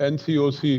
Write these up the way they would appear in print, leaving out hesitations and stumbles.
NCOC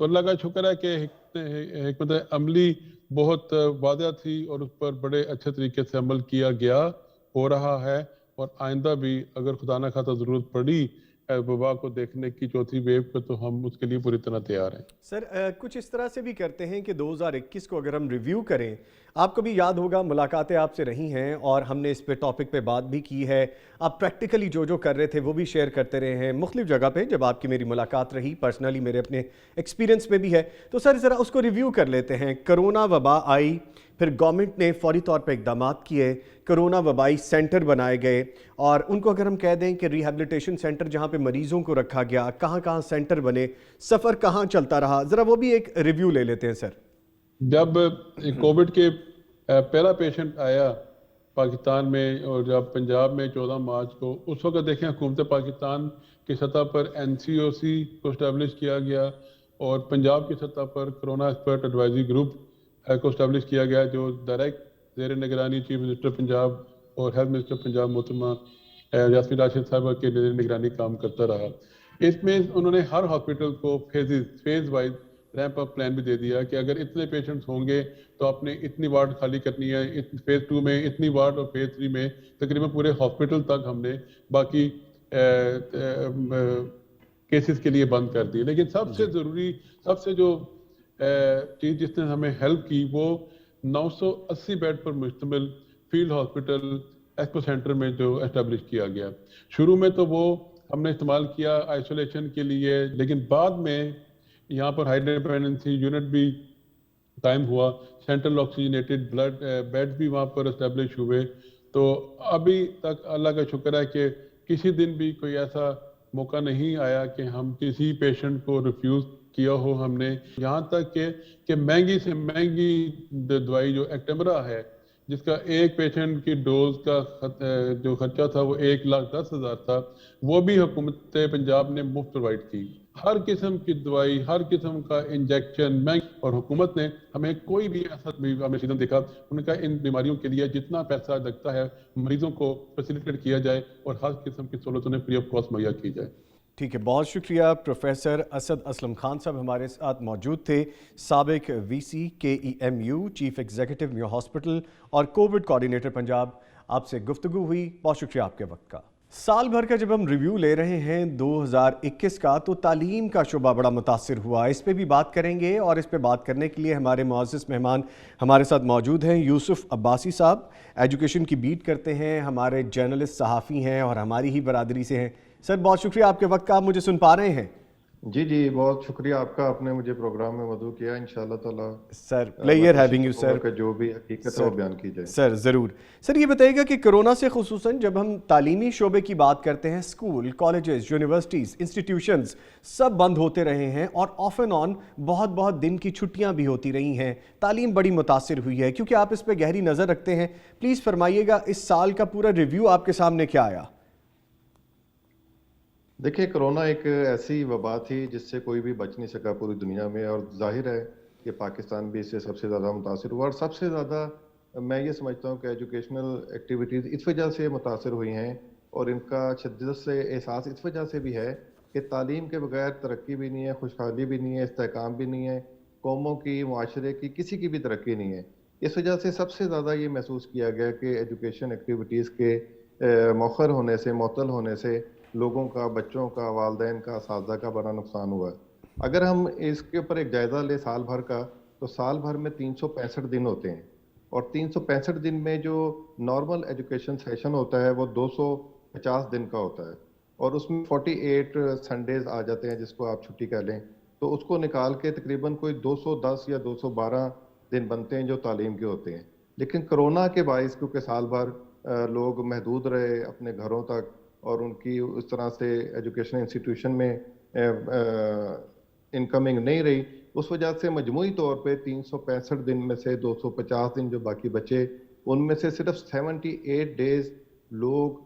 تو اللہ کا شکر ہے کہ حکمت عملی بہت واضح تھی اور اس پر بڑے اچھے طریقے سے عمل کیا گیا، ہو رہا ہے، اور آئندہ بھی اگر خدا نہ خواستہ ضرورت پڑی وبا کو دیکھنے کی، چوتھی ویو کو، تو ہم اس کے لیے پوری طرح تیار ہیں۔ سر کچھ اس طرح سے بھی کرتے ہیں کہ 2021 کو اگر ہم ریویو کریں، آپ کو بھی یاد ہوگا ملاقاتیں آپ سے رہی ہیں اور ہم نے اس پہ ٹاپک پہ بات بھی کی ہے، آپ پریکٹیکلی جو کر رہے تھے وہ بھی شیئر کرتے رہے ہیں مختلف جگہ پہ جب آپ کی میری ملاقات رہی، پرسنلی میرے اپنے ایکسپیرینس میں بھی ہے۔ تو سر ذرا اس کو ریویو کر لیتے ہیں۔ کرونا وبا آئی، پھر گورنمنٹ نے فوری طور پہ اقدامات کیے، کرونا وبائی سینٹر بنائے گئے، اور ان کو اگر ہم کہہ دیں کہ ریہیبلیٹیشن سینٹر جہاں پہ مریضوں کو رکھا گیا، کہاں کہاں سینٹر بنے، سفر کہاں چلتا رہا، ذرا وہ بھی ایک ریویو لے لیتے ہیں سر۔ جب کووڈ کے پہلا پیشنٹ آیا پاکستان میں، اور جب پنجاب میں 14 مارچ کو، اس وقت دیکھیں حکومت پاکستان کی سطح پر NCOC کو اسٹیبلش کیا گیا، اور پنجاب کی سطح پر کرونا ایکسپرٹ ایڈوائزری گروپ کو اسٹیبلش کیا گیا، جو ڈائریکٹ زیر نگرانی چیف منسٹر پنجاب اور ہیلتھ منسٹر پنجاب محترمہ یاسمین راشد صاحبہ کے زیر نگرانی کام کرتا رہا۔ اس میں انہوں نے ہر ہاسپٹل کو فیز وائز ریمپ اپ پلان بھی دے دیا کہ اگر اتنے پیشنٹس ہوں گے تو آپ نے اتنی وارڈ خالی کرنی ہے، فیز 2 میں اتنی وارڈ، اور فیز 3 میں تقریباً پورے ہاسپٹل تک ہم نے باقی کیسز کے لیے بند کر دی۔ لیکن سب سے ضروری، سب سے جو چیز جس نے ہمیں ہیلپ کی، وہ 980 بیڈ پر مشتمل فیلڈ ہاسپٹل ایکسپو سینٹر میں جو اسٹیبلش کیا گیا۔ شروع میں تو وہ ہم نے استعمال کیا آئسولیشن کے لیے، لیکن بعد میں یہاں پر ہائی ڈیپینڈنسی یونٹ بھی قائم ہوا، سینٹرل آکسیجنیٹڈ بلڈ بیڈ بھی وہاں پر اسٹیبلش ہوئے۔ تو ابھی تک اللہ کا شکر ہے کہ کسی دن بھی کوئی ایسا موقع نہیں آیا کہ ہم کسی پیشنٹ کو ریفیوز کیا ہو ہم نے، یہاں تک کہ مہنگی سے مہنگی دوائی جو ایکٹیمرا ہے، جس کا ایک پیشنٹ کی ڈوز کا جو خرچہ تھا وہ 1,10,000 تھا، وہ بھی حکومت پنجاب نے مفت پرووائڈ کی۔ ہر قسم کی دوائی، ہر قسم کا انجیکشن، اور حکومت نے ہمیں کوئی بھی ایسا نہیں دیکھا ان کا ان بیماریوں کے لیے جتنا پیسہ لگتا ہے مریضوں کو فیسیلیٹیٹ کیا جائے اور ہر قسم کی سہولتوں نے فری آف کاسٹ مہیا کی جائے۔ ٹھیک ہے، بہت شکریہ۔ پروفیسر اسد اسلم خان صاحب ہمارے ساتھ موجود تھے، سابق VC KEMU، چیف ایگزیکٹو میو ہاسپٹل اور کووڈ کوارڈینیٹر پنجاب۔ آپ سے گفتگو ہوئی، بہت شکریہ آپ کے وقت کا۔ سال بھر کا جب ہم ریویو لے رہے ہیں 2021 کا، تو تعلیم کا شعبہ بڑا متاثر ہوا، اس پہ بھی بات کریں گے، اور اس پہ بات کرنے کے لیے ہمارے معزز مہمان ہمارے ساتھ موجود ہیں۔ یوسف عباسی صاحب ایجوکیشن کی بیٹ کرتے ہیں، ہمارے جرنلسٹ صحافی ہیں اور ہماری ہی برادری سے ہیں۔ سر بہت شکریہ آپ کے وقت کا، آپ مجھے سن پا رہے ہیں؟ جی بہت شکریہ آپ کا، آپ نے مجھے پروگرام میں مدعو کیا۔ انشاءاللہ تعالی سر پلیئر ہیونگ یو سر، کہ جو بھی حقیقت ہے وہ بیان کی جائے۔ سر ضرور۔ سر یہ بتائیے گا کہ کرونا سے خصوصاً جب ہم تعلیمی شعبے کی بات کرتے ہیں، اسکول، کالجز، یونیورسٹیز، انسٹیٹیوشنز سب بند ہوتے رہے ہیں، اور آف اینڈ آن بہت دن کی چھٹیاں بھی ہوتی رہی ہیں، تعلیم بڑی متاثر ہوئی ہے۔ کیونکہ آپ اس پہ گہری نظر رکھتے ہیں، پلیز فرمائیے گا اس سال کا پورا ریویو آپ کے سامنے کیا آیا؟ دیکھیں، کرونا ایک ایسی وبا تھی جس سے کوئی بھی بچ نہیں سکا پوری دنیا میں، اور ظاہر ہے کہ پاکستان بھی اس سے سب سے زیادہ متاثر ہوا، اور سب سے زیادہ میں یہ سمجھتا ہوں کہ ایجوکیشنل ایکٹیویٹیز اس وجہ سے متاثر ہوئی ہیں، اور ان کا شدت سے احساس اس وجہ سے بھی ہے کہ تعلیم کے بغیر ترقی بھی نہیں ہے، خوشحالی بھی نہیں ہے، استحکام بھی نہیں ہے، قوموں کی، معاشرے کی، کسی کی بھی ترقی نہیں ہے۔ اس وجہ سے سب سے زیادہ یہ محسوس کیا گیا کہ ایجوکیشن ایکٹیویٹیز کے مؤخر ہونے سے، معطل ہونے سے لوگوں کا، بچوں کا، والدین کا، اساتذہ کا بڑا نقصان ہوا ہے۔ اگر ہم اس کے اوپر ایک جائزہ لیں سال بھر کا، تو سال بھر میں 365 دن ہوتے ہیں، اور 365 دن میں جو نارمل ایجوکیشن سیشن ہوتا ہے وہ 250 دن کا ہوتا ہے، اور اس میں 48 سنڈیز آ جاتے ہیں جس کو آپ چھٹی کہہ لیں، تو اس کو نکال کے تقریباً کوئی 210 یا 212 دن بنتے ہیں جو تعلیم کے ہوتے ہیں۔ لیکن کرونا کے باعث کیونکہ سال بھر لوگ محدود رہے اپنے گھروں تک، اور ان کی اس طرح سے ایجوکیشن انسٹیٹیوشن میں انکمنگ نہیں رہی، اس وجہ سے مجموعی طور پہ 365 دن میں سے 250 دن جو باقی بچے، ان میں سے صرف 78 ڈیز لوگ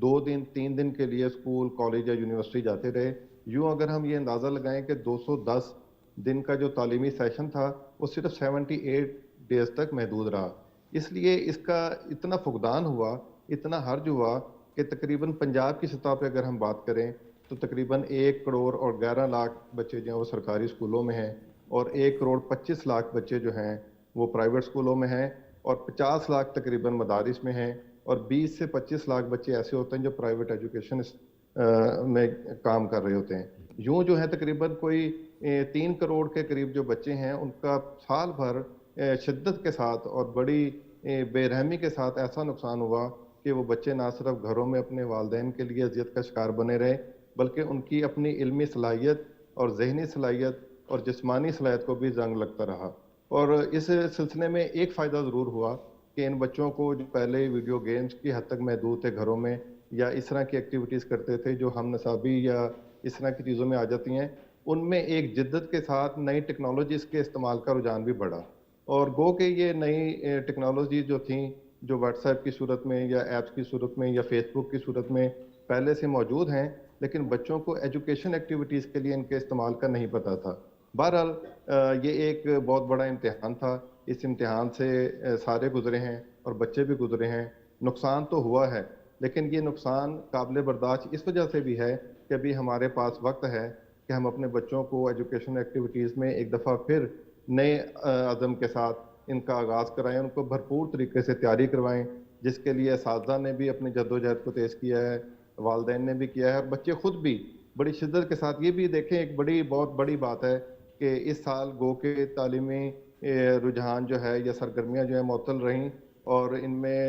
2 دن 3 دن کے لیے اسکول، کالج یا یونیورسٹی جاتے رہے۔ یوں اگر ہم یہ اندازہ لگائیں کہ 210 دن کا جو تعلیمی سیشن تھا وہ صرف 78 ڈیز تک محدود رہا۔ اس لیے اس کا اتنا فقدان ہوا، اتنا حرج ہوا کہ تقریباً پنجاب کی سطح پہ اگر ہم بات کریں تو تقریباً 1 کروڑ اور 11 لاکھ بچے جو ہیں وہ سرکاری اسکولوں میں ہیں، اور 1 کروڑ 25 لاکھ بچے جو ہیں وہ پرائیویٹ اسکولوں میں ہیں، اور 50 لاکھ تقریباً مدارس میں ہیں، اور 20 سے 25 لاکھ بچے ایسے ہوتے ہیں جو پرائیویٹ ایجوکیشن میں کام کر رہے ہوتے ہیں۔ یوں جو ہے تقریباً کوئی 3 کروڑ کے قریب جو بچے ہیں ان کا سال بھر شدت کے ساتھ اور بڑی بے رحمی کے ساتھ ایسا نقصان ہوا کہ وہ بچے نہ صرف گھروں میں اپنے والدین کے لیے اذیت کا شکار بنے رہے، بلکہ ان کی اپنی علمی صلاحیت اور ذہنی صلاحیت اور جسمانی صلاحیت کو بھی زنگ لگتا رہا۔ اور اس سلسلے میں ایک فائدہ ضرور ہوا کہ ان بچوں کو جو پہلے ویڈیو گیمز کی حد تک محدود تھے گھروں میں، یا اس طرح کی ایکٹیویٹیز کرتے تھے جو ہم نصابی یا اس طرح کی چیزوں میں آ جاتی ہیں، ان میں ایک جدت کے ساتھ نئی ٹیکنالوجیز کے استعمال کا رجحان بھی بڑھا، اور گو کہ یہ نئی ٹیکنالوجی جو تھیں جو واٹس ایپ کی صورت میں یا ایپس کی صورت میں یا فیس بک کی صورت میں پہلے سے موجود ہیں، لیکن بچوں کو ایجوکیشن ایکٹیویٹیز کے لیے ان کے استعمال کا نہیں پتہ تھا۔ بہرحال یہ ایک بہت بڑا امتحان تھا، اس امتحان سے سارے گزرے ہیں اور بچے بھی گزرے ہیں۔ نقصان تو ہوا ہے، لیکن یہ نقصان قابل برداشت اس وجہ سے بھی ہے کہ ابھی ہمارے پاس وقت ہے کہ ہم اپنے بچوں کو ایجوکیشن ایکٹیویٹیز میں ایک دفعہ پھر نئے عزم کے ساتھ ان کا آغاز کرائیں، ان کو بھرپور طریقے سے تیاری کروائیں، جس کے لیے اساتذہ نے بھی اپنی جدوجہد کو تیز کیا ہے، والدین نے بھی کیا ہے، اور بچے خود بھی بڑی شدت کے ساتھ۔ یہ بھی دیکھیں ایک بہت بڑی بات ہے کہ اس سال گو کہ تعلیمی رجحان جو ہے یا سرگرمیاں جو ہیں معطل رہیں، اور ان میں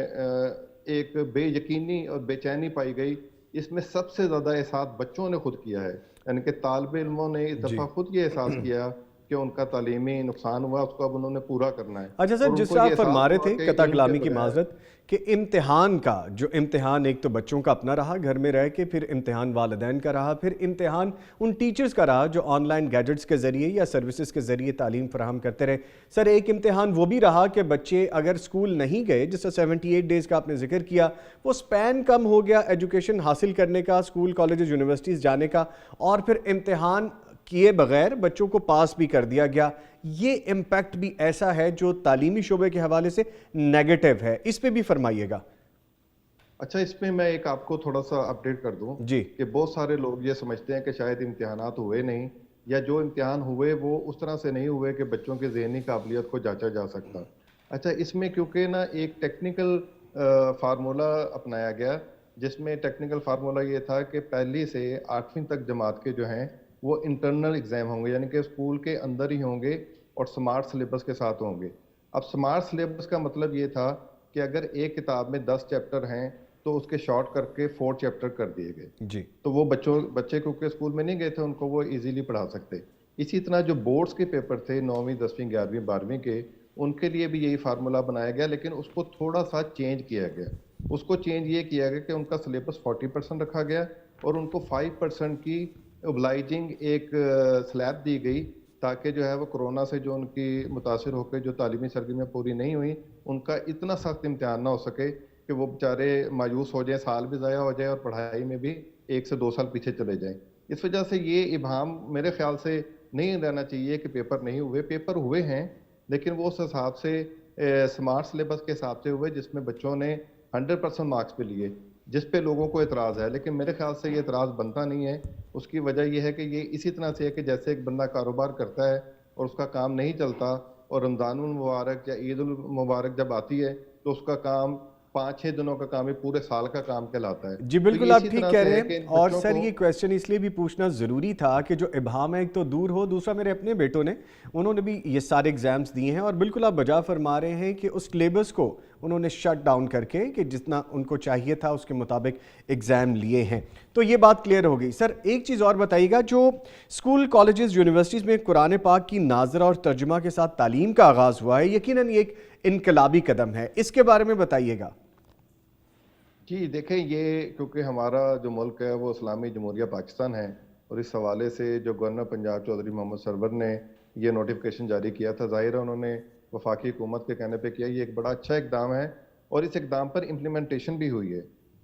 ایک بے یقینی اور بے چینی پائی گئی۔ اس میں سب سے زیادہ احساس بچوں نے خود کیا ہے، یعنی کہ طالب علموں نے اس جی دفعہ خود یہ احساس کیا کہ ان کا تعلیمی نقصان ہوا، اس کو اب انہوں نے پورا کرنا ہے، اچھا سر، اور ان جس کو سے یہ آپ احساس فرما رہے ہوا تھے کہ قطع علم کے کلامی کی بغیر معذرت کہ امتحان کا جو امتحان ایک تو بچوں کا اپنا رہا گھر میں رہ کے، پھر امتحان والدین کا رہا، پھر امتحان ان ٹیچرز کا رہا جو آن لائن گیجٹس کے ذریعے یا سروسز کے ذریعے تعلیم فراہم کرتے رہے۔ سر ایک امتحان وہ بھی رہا کہ بچے اگر سکول نہیں گئے، جس سے 78 ڈیز کا آپ نے ذکر کیا، وہ سپین کم ہو گیا ایجوکیشن حاصل کرنے کا، سکول کالجز یونیورسٹیز جانے کا، اور پھر امتحان کیے بغیر بچوں کو پاس بھی کر دیا گیا۔ یہ امپیکٹ بھی ایسا ہے جو تعلیمی شعبے کے حوالے سے نیگیٹو ہے، اس پہ بھی فرمائیے گا۔ اچھا، اس میں میں ایک آپ کو تھوڑا سا اپڈیٹ کر دوں جی کہ بہت سارے لوگ یہ سمجھتے ہیں کہ شاید امتحانات ہوئے نہیں، یا جو امتحان ہوئے وہ اس طرح سے نہیں ہوئے کہ بچوں کی ذہنی قابلیت کو جانچا جا سکتا۔ اچھا، اس میں کیونکہ نا ایک ٹیکنیکل فارمولہ اپنایا گیا، جس میں ٹیکنیکل فارمولہ یہ تھا کہ پہلی سے 8ویں تک جماعت کے جو ہیں وہ انٹرنل ایگزام ہوں گے، یعنی کہ اسکول کے اندر ہی ہوں گے اور سمارٹ سلیبس کے ساتھ ہوں گے۔ اب سمارٹ سلیبس کا مطلب یہ تھا کہ اگر ایک کتاب میں 10 چیپٹر ہیں تو اس کے شارٹ کر کے 4 چیپٹر کر دیے گئے، جی تو وہ بچے کیونکہ اسکول میں نہیں گئے تھے ان کو وہ ایزیلی پڑھا سکتے۔ اسی طرح جو بورڈز کے پیپر تھے 9ویں 10ویں 11ویں 12ویں کے، ان کے لیے بھی یہی فارمولہ بنایا گیا، لیکن اس کو تھوڑا سا چینج کیا گیا۔ اس کو چینج یہ کیا گیا کہ ان کا سلیبس 40% رکھا گیا، اور ان کو 5% کی اوبلائجنگ ایک سلیب دی گئی، تاکہ جو ہے وہ کرونا سے جو ان کی متاثر ہو کے جو تعلیمی سرگرمیاں پوری نہیں ہوئیں، ان کا اتنا سخت امتحان نہ ہو سکے کہ وہ بیچارے مایوس ہو جائیں، سال بھی ضائع ہو جائے اور پڑھائی میں بھی 1 سے 2 سال پیچھے چلے جائیں۔ اس وجہ سے یہ ابہام میرے خیال سے نہیں رہنا چاہیے کہ پیپر نہیں ہوئے، پیپر ہوئے ہیں، لیکن وہ اس حساب سے سمارٹ سلیبس کے حساب سے ہوئے جس میں بچوں نے 100% مارکس پہ لیے، جس پہ لوگوں کو اعتراض ہے، لیکن میرے خیال سے یہ اعتراض بنتا نہیں ہے۔ اس کی وجہ یہ ہے کہ یہ اسی طرح سے ہے کہ جیسے ایک بندہ کاروبار کرتا ہے اور اس کا کام نہیں چلتا، اور رمضان المبارک یا عید المبارک جب آتی ہے تو اس کا کام 5-6 دنوں کا کام ہی پورے سال کا کام کہلاتا ہے۔ جی تو بالکل یہ آپ اسی ٹھیک طرح کہہ سے رہے ہے ہیں، کہ ان اور بچوں سر کو یہ کویسچن اس لیے بھی پوچھنا ضروری تھا کہ جو ابہام ہے ایک تو دور ہو، دوسرا میرے اپنے بیٹوں نے انہوں نے بھی یہ سارے ایگزامز دیے ہیں، اور بالکل آپ بجا فرما رہے ہیں کہ اس سلیبس کو انہوں نے شٹ ڈاؤن کر کے کہ جتنا ان کو چاہیے تھا اس کے مطابق ایگزام لیے ہیں۔ تو یہ بات کلیئر ہو گئی۔ سر ایک چیز اور بتائیے گا، جو اسکول کالجز یونیورسٹیز میں قرآن پاک کی ناظرہ اور ترجمہ کے ساتھ تعلیم کا آغاز ہوا ہے، یقیناً یہ ایک انقلابی قدم ہے، اس کے بارے میں بتائیے گا۔ جی دیکھیں، یہ کیونکہ ہمارا جو ملک ہے وہ اسلامی جمہوریہ پاکستان ہے، اور اس حوالے سے جو گورنر پنجاب چودھری محمد سرور نے یہ نوٹیفیکیشن جاری کیا تھا، ظاہر ہے انہوں نے وفاقی حکومت کے کہنے پہ کیا۔ یہ ایک بڑا اچھا اقدام ہے، اور اس اقدام پر امپلیمنٹیشن بھی ہوئی ہے،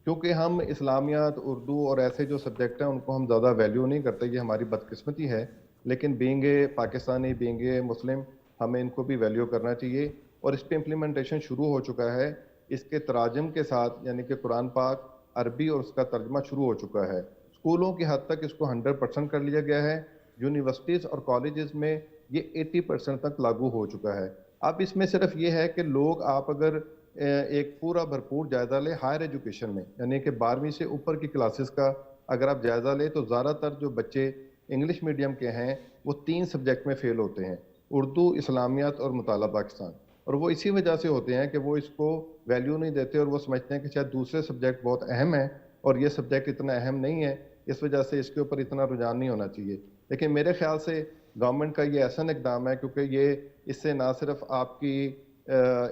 کیونکہ ہم اسلامیات، اردو اور ایسے جو سبجیکٹ ہیں ان کو ہم زیادہ ویلیو نہیں کرتے، یہ ہماری بدقسمتی ہے، لیکن being a Pakistani, being a Muslim, ہمیں ان کو بھی ویلیو کرنا چاہیے، اور اس پہ امپلیمنٹیشن شروع ہو چکا ہے۔ اس کے تراجم کے ساتھ، یعنی کہ قرآن پاک عربی اور اس کا ترجمہ شروع ہو چکا ہے۔ اسکولوں کی حد تک اس کو 100% کر لیا گیا ہے. یونیورسٹیز اور کالجز میں یہ 80% تک لاگو ہو چکا ہے. اب اس میں صرف یہ ہے کہ لوگ آپ اگر ایک پورا بھرپور جائزہ لیں ہائر ایجوکیشن میں، یعنی کہ 12ویں سے اوپر کی کلاسز کا اگر آپ جائزہ لیں تو زیادہ تر جو بچے انگلش میڈیم کے ہیں وہ 3 سبجیکٹ میں فیل ہوتے ہیں: اردو، اسلامیات اور مطالعہ پاکستان. اور وہ اسی وجہ سے ہوتے ہیں کہ وہ اس کو ویلیو نہیں دیتے اور وہ سمجھتے ہیں کہ شاید دوسرے سبجیکٹ بہت اہم ہیں اور یہ سبجیکٹ اتنا اہم نہیں ہے، اس وجہ سے اس کے اوپر اتنا رجحان نہیں ہونا چاہیے. لیکن میرے خیال سے گورنمنٹ کا یہ ایسا اقدام ہے کیونکہ یہ اس سے نہ صرف آپ کی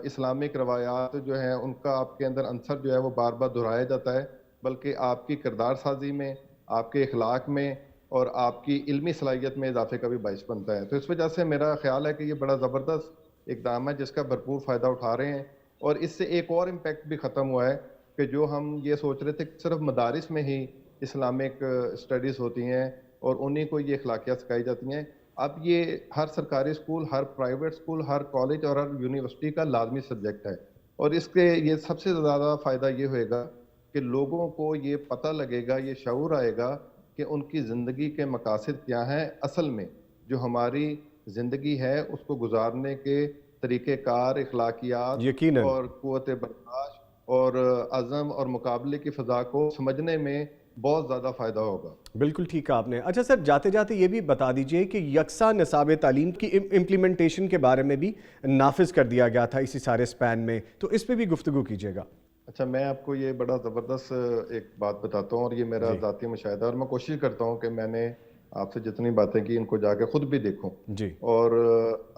اسلامک روایات جو ہیں ان کا آپ کے اندر عنصر جو ہے وہ بار بار دہرایا جاتا ہے، بلکہ آپ کی کردار سازی میں، آپ کے اخلاق میں اور آپ کی علمی صلاحیت میں اضافے کا بھی باعث بنتا ہے. تو اس وجہ سے میرا خیال ہے کہ یہ بڑا زبردست اقدام ہے جس کا بھرپور فائدہ اٹھا رہے ہیں. اور اس سے ایک اور امپیکٹ بھی ختم ہوا ہے کہ جو ہم یہ سوچ رہے تھے کہ صرف مدارس میں ہی اسلامک اسٹڈیز ہوتی ہیں اور انہیں کو یہ اخلاقیات سکھائی جاتی ہیں، اب یہ ہر سرکاری اسکول، ہر پرائیویٹ اسکول، ہر کالج اور ہر یونیورسٹی کا لازمی سبجیکٹ ہے. اور اس کے یہ سب سے زیادہ فائدہ یہ ہوئے گا کہ لوگوں کو یہ پتہ لگے گا، یہ شعور آئے گا کہ ان کی زندگی کے مقاصد کیا ہیں. اصل میں جو ہماری زندگی ہے اس کو گزارنے کے طریقہ کار، اخلاقیات یقیناً اور قوت برداشت اور عزم اور مقابلے کی فضا کو سمجھنے میں بہت زیادہ فائدہ ہوگا. بالکل ٹھیک کہا آپ نے. اچھا سر، جاتے جاتے یہ بھی بتا دیجئے کہ یکساں نصاب تعلیم کی امپلیمنٹیشن کے بارے میں بھی نافذ کر دیا گیا تھا اسی سارے سپین میں، تو اس پہ بھی گفتگو کیجیے گا. اچھا، میں آپ کو یہ بڑا زبردست ایک بات بتاتا ہوں اور یہ میرا ذاتی مشاہدہ، اور میں کوشش کرتا ہوں کہ میں نے آپ سے جتنی باتیں کی ان کو جا کے خود بھی دیکھوں. جی. اور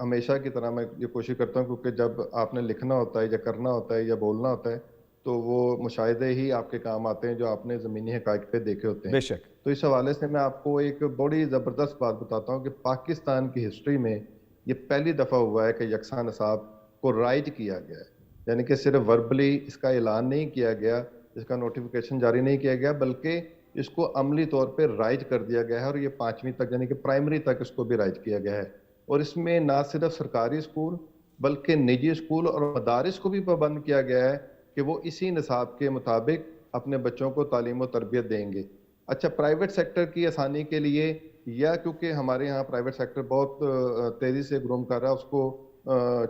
ہمیشہ کی طرح میں یہ کوشش کرتا ہوں کیونکہ جب آپ نے لکھنا ہوتا ہے یا کرنا ہوتا ہے یا بولنا ہوتا ہے تو وہ مشاہدے ہی آپ کے کام آتے ہیں جو آپ نے زمینی حقائق پہ دیکھے ہوتے ہیں. بے شک. تو اس حوالے سے میں آپ کو ایک بڑی زبردست بات بتاتا ہوں کہ پاکستان کی ہسٹری میں یہ پہلی دفعہ ہوا ہے کہ یکساں نصاب کو رائج کیا گیا ہے. یعنی کہ صرف وربلی اس کا اعلان نہیں کیا گیا، اس کا نوٹیفیکیشن جاری نہیں کیا گیا، بلکہ اس کو عملی طور پہ رائج کر دیا گیا ہے اور یہ 5ویں تک یعنی کہ پرائمری تک اس کو بھی رائج کیا گیا ہے. اور اس میں نہ صرف سرکاری اسکول بلکہ نجی اسکول اور مدارس کو بھی پابند کیا گیا ہے کہ وہ اسی نصاب کے مطابق اپنے بچوں کو تعلیم و تربیت دیں گے. اچھا، پرائیویٹ سیکٹر کی آسانی کے لیے یا کیونکہ ہمارے ہاں پرائیویٹ سیکٹر بہت تیزی سے گروم کر رہا ہے، اس کو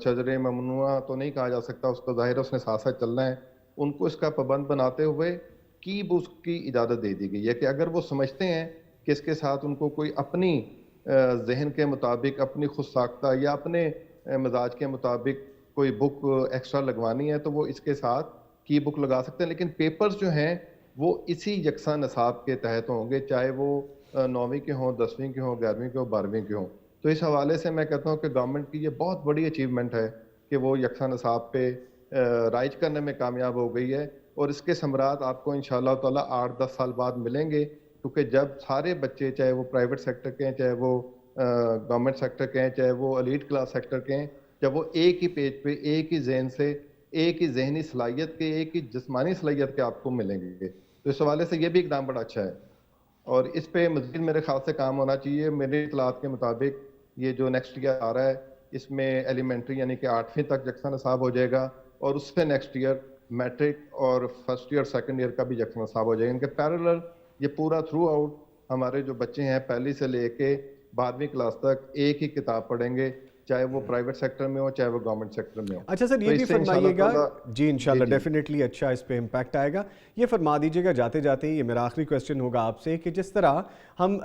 شجر ممنوعہ تو نہیں کہا جا سکتا، اس کا ظاہر ہے اس نے ساتھ ساتھ چلنا ہے، ان کو اس کا پابند بناتے ہوئے کی بس کی اجازت دے دی گئی ہے کہ اگر وہ سمجھتے ہیں کہ اس کے ساتھ ان کو کوئی اپنی ذہن کے مطابق، اپنی خود ساختہ یا اپنے مزاج کے مطابق کوئی بک ایکسٹرا لگوانی ہے تو وہ اس کے ساتھ کی بک لگا سکتے ہیں. لیکن پیپرز جو ہیں وہ اسی یکساں نصاب کے تحت ہوں گے، چاہے وہ 9ویں کے ہوں، 10ویں کے ہوں، 11ویں کے ہوں، 12ویں کے ہوں. تو اس حوالے سے میں کہتا ہوں کہ گورنمنٹ کی یہ بہت بڑی اچیومنٹ ہے کہ وہ یکساں نصاب پہ رائج کرنے میں کامیاب ہو گئی ہے. اور اس کے ثمرات آپ کو انشاءاللہ تعالیٰ 8-10 سال بعد ملیں گے، کیونکہ جب سارے بچے، چاہے وہ پرائیویٹ سیکٹر کے ہیں، چاہے وہ گورنمنٹ سیکٹر کے ہیں، چاہے وہ ایلیٹ کلاس سیکٹر کے ہیں، جب وہ ایک ہی پیج پہ، ایک ہی ذہن سے، ایک ہی ذہنی صلاحیت کے، ایک ہی جسمانی صلاحیت کے آپ کو ملیں گے. تو اس حوالے سے یہ بھی اقدام بڑا اچھا ہے اور اس پہ مزید میرے خیال سے کام ہونا چاہیے. میرے اطلاعات کے مطابق یہ جو نیکسٹ ایئر آ رہا ہے اس میں ایلیمنٹری یعنی کہ 8ویں تک یکساں نصاب ہو جائے گا اور اس سے نیکسٹ ایئر میٹرک اور فرسٹ ایئر سیکنڈ ایئر کا بھی یکساں نصاب ہو جائے گا. ان کے پیرلل یہ پورا تھرو آؤٹ ہمارے جو بچے ہیں پہلی سے لے کے 12ویں کلاس تک ایک ہی کتاب پڑھیں گے، چاہے وہ پرائیویٹ سیکٹر میں ہو چاہے وہ گورنمنٹ سیکٹر میں ہو. اچھا سر، یہ بھی فرمائیے گا. جی انشاءاللہ ڈیفینیٹلی اچھا اس پہ امپیکٹ آئے گا. یہ فرما دیجیے گا جاتے جاتے، یہ میرا آخری کویسچن ہوگا آپ سے، کہ جس طرح ہم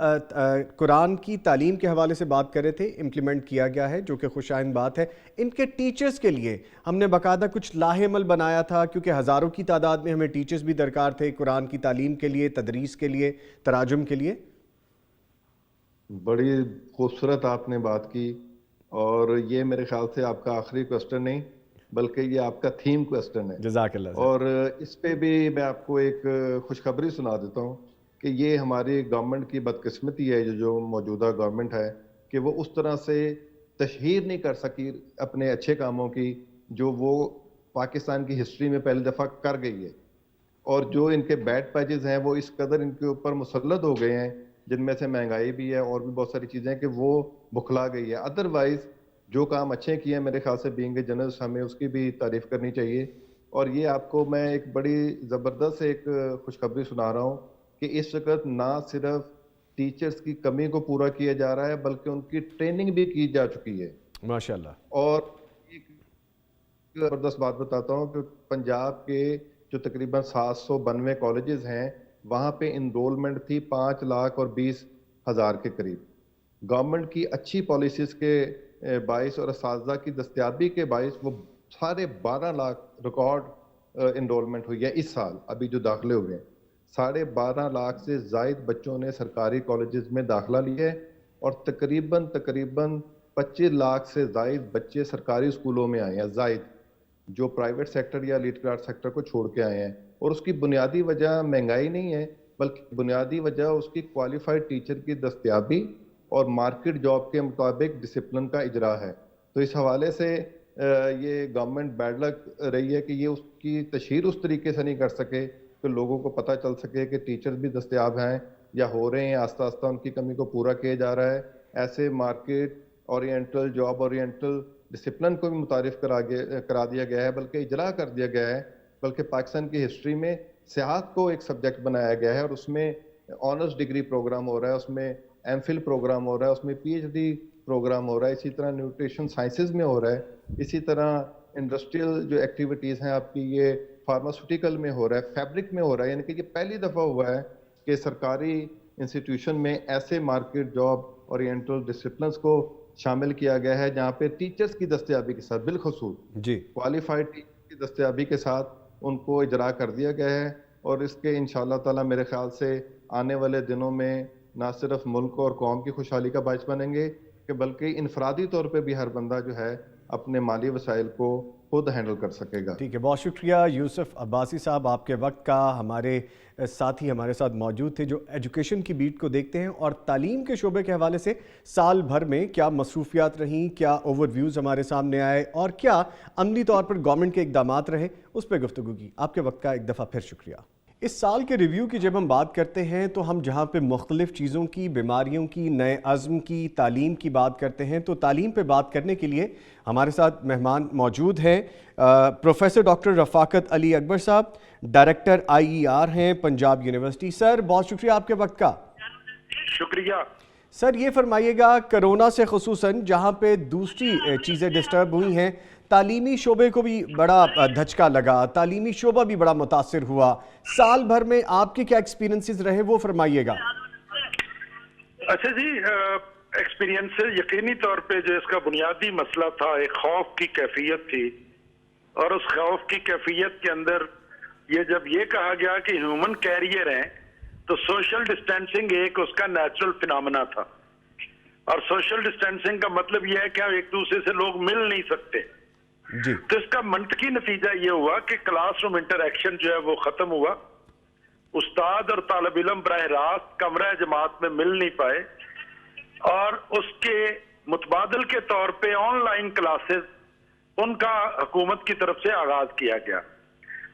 قرآن کی تعلیم کے حوالے سے بات کر رہے تھے، امپلیمنٹ کیا گیا ہے جو کہ خوش آئند بات ہے، ان کے ٹیچرز کے لیے ہم نے باقاعدہ کچھ لاہ عمل بنایا تھا کیونکہ ہزاروں کی تعداد میں ہمیں ٹیچرز بھی درکار تھے قرآن کی تعلیم کے لیے، تدریس کے لیے، تراجم کے لیے. بڑی خوبصورت آپ نے بات کی اور یہ میرے خیال سے آپ کا آخری کوسچن نہیں بلکہ یہ آپ کا تھیم کوسچن ہے. جزاک اللہ. اور اس پہ بھی میں آپ کو ایک خوشخبری سنا دیتا ہوں کہ یہ ہماری گورنمنٹ کی بدقسمتی ہے، جو موجودہ گورنمنٹ ہے، کہ وہ اس طرح سے تشہیر نہیں کر سکی اپنے اچھے کاموں کی جو وہ پاکستان کی ہسٹری میں پہلی دفعہ کر گئی ہے. اور جو ان کے بیڈ پیجز ہیں وہ اس قدر ان کے اوپر مسلط ہو گئے ہیں، جن میں سے مہنگائی بھی ہے اور بھی بہت ساری چیزیں کہ وہ بکھلا گئی ہے. ادروائز جو کام اچھے کیے ہیں میرے خیال سے بینگ اے جرنلسٹ ہمیں اس کی بھی تعریف کرنی چاہیے. اور یہ آپ کو میں ایک بڑی زبردست ایک خوشخبری سنا رہا ہوں کہ اس وقت نہ صرف ٹیچرز کی کمی کو پورا کیا جا رہا ہے بلکہ ان کی ٹریننگ بھی کی جا چکی ہے. ماشاءاللہ. اور ایک زبردست بات بتاتا ہوں کہ پنجاب کے جو تقریباً 792 کالجز ہیں وہاں پہ انرولمنٹ تھی 5,20,000 کے قریب. گورنمنٹ کی اچھی پالیسیز کے باعث اور اساتذہ کی دستیابی کے باعث وہ 12.5 ریکارڈ انرولمنٹ ہوئی ہے اس سال. ابھی جو داخلے ہوئے ہیں 12.5 سے زائد بچوں نے سرکاری کالجز میں داخلہ لیا ہے اور تقریباً 25 لاکھ سے زائد بچے سرکاری اسکولوں میں آئے ہیں زائد, جو پرائیویٹ سیکٹر یا لیٹ کلاس سیکٹر کو چھوڑ کے آئے ہیں. اور اس کی بنیادی وجہ مہنگائی نہیں ہے بلکہ بنیادی وجہ اس کی کوالیفائڈ ٹیچر کی دستیابی اور مارکیٹ جاب کے مطابق ڈسپلن کا اجرا ہے. تو اس حوالے سے یہ گورنمنٹ بیڈ لک رہی ہے کہ یہ اس کی تشہیر اس طریقے سے نہیں کر سکے کہ لوگوں کو پتہ چل سکے کہ ٹیچر بھی دستیاب ہیں یا ہو رہے ہیں. آہستہ آہستہ ان کی کمی کو پورا کیا جا رہا ہے. ایسے market oriental, job oriental discipline کو بھی متعارف کرا دیا گیا ہے بلکہ اجرا کر دیا گیا ہے. بلکہ پاکستان کی ہسٹری میں سیاحت کو ایک سبجیکٹ بنایا گیا ہے اور اس میں آنرس ڈگری پروگرام ہو رہا ہے, اس میں ایم فل پروگرام ہو رہا ہے, اس میں پی ایچ ڈی پروگرام ہو رہا ہے, اسی طرح نیوٹریشن سائنسز میں ہو رہا ہے, اسی طرح انڈسٹریل جو ایکٹیویٹیز ہیں آپ کی یہ فارماسیوٹیکل میں ہو رہا ہے, فیبرک میں ہو رہا ہے. یعنی کہ یہ پہلی دفعہ ہوا ہے کہ سرکاری انسٹیٹیوشن میں ایسے مارکیٹ جاب اورینٹل ڈسپلنز کو شامل کیا گیا ہے جہاں پہ ٹیچرز کی دستیابی کے ساتھ بالخصوص کوالیفائڈ ٹیچر کی دستیابی کے ساتھ ان کو اجرا کر دیا گیا ہے. اور اس کے انشاءاللہ تعالی میرے خیال سے آنے والے دنوں میں نہ صرف ملک اور قوم کی خوشحالی کا باعث بنیں گے کہ بلکہ انفرادی طور پہ بھی ہر بندہ جو ہے اپنے مالی وسائل کو خود ہینڈل کر سکے گا. ٹھیک ہے, بہت شکریہ یوسف عباسی صاحب آپ کے وقت کا. ہمارے ساتھی ہمارے ساتھ موجود تھے جو ایجوکیشن کی بیٹ کو دیکھتے ہیں اور تعلیم کے شعبے کے حوالے سے سال بھر میں کیا مصروفیات رہیں, کیا اوور ویوز ہمارے سامنے آئے اور کیا عملی طور پر گورنمنٹ کے اقدامات رہے, اس پہ گفتگو کی. آپ کے وقت کا ایک دفعہ پھر شکریہ. اس سال کے ریویو کی جب ہم بات کرتے ہیں تو ہم جہاں پہ مختلف چیزوں کی, بیماریوں کی, نئے عزم کی, تعلیم کی بات کرتے ہیں تو تعلیم پہ بات کرنے کے لیے ہمارے ساتھ مہمان موجود ہیں. پروفیسر ڈاکٹر رفاقت علی اکبر صاحب, ڈائریکٹر IER ہیں پنجاب یونیورسٹی. سر بہت شکریہ آپ کے وقت کا. شکریہ سر. یہ فرمائیے گا کرونا سے خصوصاً جہاں پہ دوسری چیزیں ڈسٹرب ہوئی ہیں, تعلیمی شعبے کو بھی بڑا دھچکا لگا, تعلیمی شعبہ بھی بڑا متاثر ہوا. سال بھر میں آپ کے کیا ایکسپیرینسز رہے وہ فرمائیے گا. اچھا جی, ایکسپیرینس یقینی طور پہ جو اس کا بنیادی مسئلہ تھا ایک خوف کی کیفیت تھی, اور اس خوف کی کیفیت کے اندر یہ جب یہ کہا گیا کہ ہیومن کیریئر ہیں تو سوشل ڈسٹینسنگ ایک اس کا نیچرل فینامنا تھا. اور سوشل ڈسٹینسنگ کا مطلب یہ ہے کہ ایک دوسرے سے لوگ مل نہیں سکتے. تو اس کا منطقی نتیجہ یہ ہوا کہ کلاس روم انٹریکشن جو ہے وہ ختم ہوا. استاد اور طالب علم براہ راست کمرہ جماعت میں مل نہیں پائے, اور اس کے متبادل کے طور پہ آن لائن کلاسز ان کا حکومت کی طرف سے آغاز کیا گیا,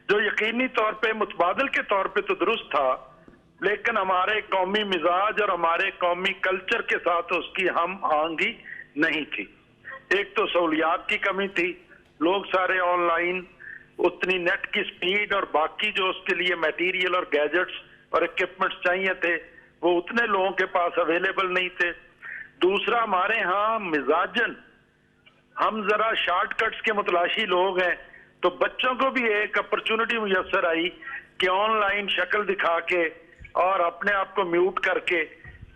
جو یقینی طور پہ متبادل کے طور پہ تو درست تھا لیکن ہمارے قومی مزاج اور ہمارے قومی کلچر کے ساتھ اس کی ہم آہنگی نہیں تھی. ایک تو سہولیات کی کمی تھی, لوگ سارے آن لائن, اتنی نیٹ کی سپیڈ اور باقی جو اس کے لیے میٹیریل اور گیجٹس اور اکوپمنٹس چاہیے تھے وہ اتنے لوگوں کے پاس اویلیبل نہیں تھے. دوسرا ہمارے ہاں مزاجن ہم ذرا شارٹ کٹس کے متلاشی لوگ ہیں, تو بچوں کو بھی ایک اپرچونٹی میسر آئی کہ آن لائن شکل دکھا کے اور اپنے آپ کو میوٹ کر کے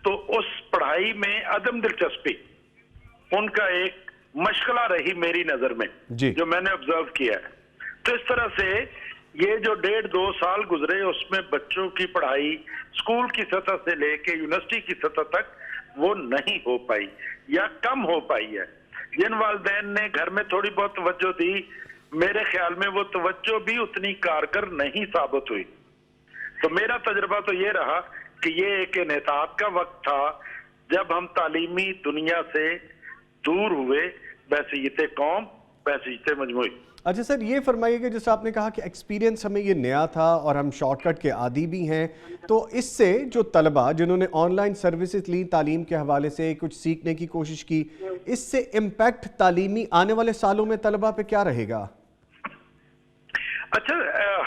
تو اس پڑھائی میں عدم دلچسپی ان کا ایک مشغلہ رہی میری نظر میں, جو میں نے آبزرو کیا ہے. تو اس طرح سے یہ جو 1.5-2 سال گزرے اس میں بچوں کی پڑھائی اسکول کی سطح سے لے کے یونیورسٹی کی سطح تک وہ نہیں ہو پائی یا کم ہو پائی ہے. جن والدین نے گھر میں تھوڑی بہت توجہ دی, میرے خیال میں وہ توجہ بھی اتنی کارگر نہیں ثابت ہوئی. تو میرا تجربہ تو یہ رہا کہ یہ ایک انحطاط کا وقت تھا جب ہم تعلیمی دنیا سے دور ہوئے بحیثیت قوم, بحیثیت مجموعی. اچھا سر, یہ فرمائیے کہ جیسے آپ نے کہا کہ ایکسپیرینس ہمیں یہ نیا تھا اور ہم شارٹ کٹ کے عادی بھی ہیں, تو اس سے جو طلبہ جنہوں نے آن لائن سروسز لی, تعلیم کے حوالے سے کچھ سیکھنے کی کوشش کی, اس سے امپیکٹ تعلیمی آنے والے سالوں میں طلبہ پہ کیا رہے گا؟ اچھا,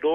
2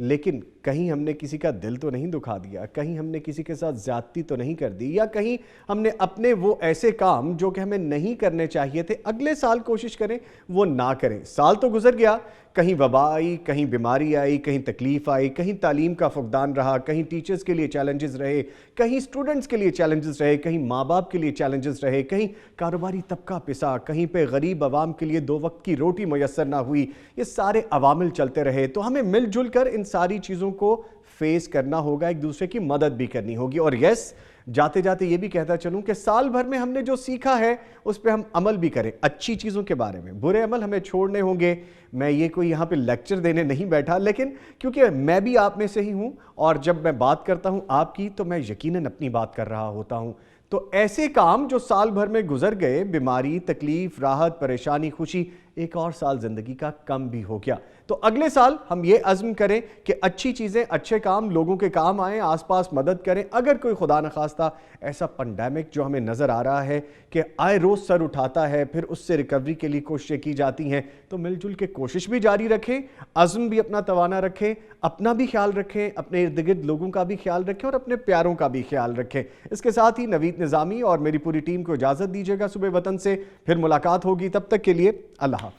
لیکن کہیں ہم نے کسی کا دل تو نہیں دکھا دیا, کہیں ہم نے کسی کے ساتھ زیادتی تو نہیں کر دی, یا کہیں ہم نے اپنے وہ ایسے کام جو کہ ہمیں نہیں کرنے چاہیے تھے اگلے سال کوشش کریں وہ نہ کریں. سال تو گزر گیا, کہیں وبا آئی, کہیں بیماری آئی, کہیں تکلیف آئی, کہیں تعلیم کا فقدان رہا, کہیں ٹیچرز کے لیے چیلنجز رہے, کہیں اسٹوڈنٹس کے لیے چیلنجز رہے, کہیں ماں باپ کے لیے چیلنجز رہے, کہیں کاروباری طبقہ پسا, کہیں پہ غریب عوام کے لیے 2 وقت کی روٹی میسر نہ ہوئی. یہ سارے عوامل چلتے رہے, تو ہمیں مل جل کر ان ساری چیزوں کو فیس کرنا ہوگا, ایک دوسرے کی مدد بھی کرنی ہوگی. اور یس, جاتے جاتے یہ بھی کہتا چلوں کہ سال بھر میں ہم نے جو سیکھا ہے اس پہ ہم عمل بھی کریں, اچھی چیزوں کے بارے میں. برے عمل ہمیں چھوڑنے ہوں گے. میں یہ کوئی یہاں پہ لیکچر دینے نہیں بیٹھا, لیکن کیونکہ میں بھی آپ میں سے ہی ہوں, اور جب میں بات کرتا ہوں آپ کی تو میں یقیناً اپنی بات کر رہا ہوتا ہوں. تو ایسے کام جو سال بھر میں گزر گئے, بیماری, تکلیف, راحت, پریشانی, خوشی, ایک اور سال زندگی کا کم بھی ہو گیا. تو اگلے سال ہم یہ عزم کریں کہ اچھی چیزیں, اچھے کام لوگوں کے کام آئیں, آس پاس مدد کریں. اگر کوئی خدا نخواستہ ایسا پینڈیمک جو ہمیں نظر آ رہا ہے کہ آئے روز سر اٹھاتا ہے, پھر اس سے ریکوری کے لیے کوششیں کی جاتی ہیں, تو مل جل کے کوشش بھی جاری رکھیں, عزم بھی اپنا توانا رکھیں, اپنا بھی خیال رکھیں, اپنے ارد گرد لوگوں کا بھی خیال رکھیں, اور اپنے پیاروں کا بھی خیال رکھیں. اس کے ساتھ ہی نوید نظامی اور میری پوری ٹیم کو اجازت دیجیے گا. صبح وطن سے پھر ملاقات ہوگی, تب تک کے لیے اللہ حافظ.